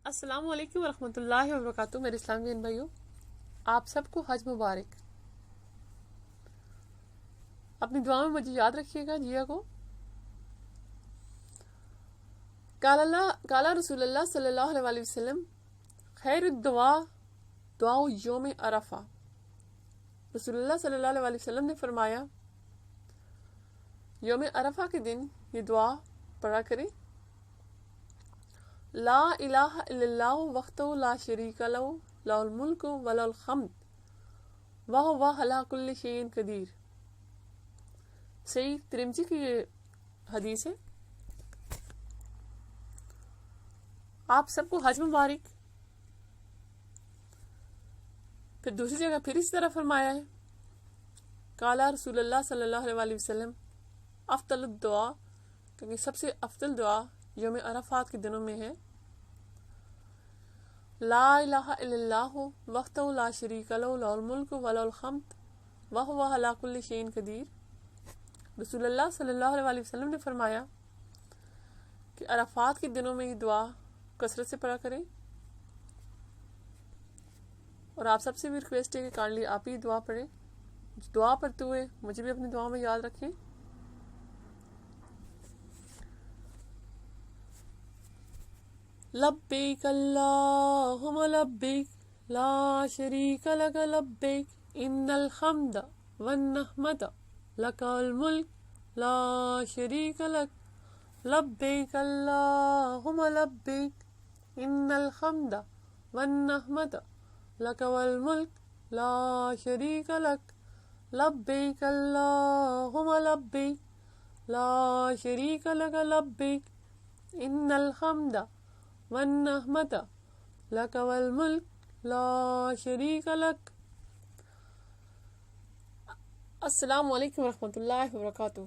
السلام علیکم ورحمۃ اللہ وبرکاتہ میرے اسلامی بہن بھائیوں، آپ سب کو حج مبارک۔ اپنی دعا میں مجھے یاد رکھیے گا جیا کو۔ قال رسول اللہ صلی اللہ علیہ وسلم خیر الدعاء دعاء یوم عرفہ۔ رسول اللہ صلی اللہ علیہ وسلم نے فرمایا یوم عرفہ کے دن یہ دعا پڑھا کریں، لا الہ الا اللہ وحدہ لا شریک لہ لہ الملک و لہ الحمد وہو علی کل شیء قدیر۔ صحیح ترمذی کی یہ حدیث ہے۔ آپ سب کو حج مبارک۔ پھر دوسری جگہ پھر اس طرح فرمایا ہے، قال رسول اللہ صلی اللہ علیہ وسلم افضل الدعا، کیونکہ سب سے افضل دعا یوم عرفات کے دنوں میں ہے، لا الہ الا اللہ وحدہ لا شریک لہ لہ الملک و لہ الحمد وہو علی کل شیء قدیر۔ رسول اللہ صلی اللہ علیہ وسلم نے فرمایا کہ عرفات کے دنوں میں یہ دعا کثرت سے پڑھا کریں، اور آپ سب سے بھی ریکویسٹ ہے کہ کائنڈلی آپ ہی دعا پڑھیں۔ دعا پڑھتے ہوئے مجھے بھی اپنی دعا میں یاد رکھیں۔ لبیک اللہم لبیک لا شریک لک لبیک ان الحمد والنعمت لک الملک لا شریک لک لبیک اللہم لبیک ان الحمد والنعمت لک والملک لا شریک لک لبیک اللہم لبیک لا شریک لک لبیک ان الحمد والنعمت لک والملک لا شریک لک۔ السلام علیکم ورحمۃ اللہ وبرکاتہ۔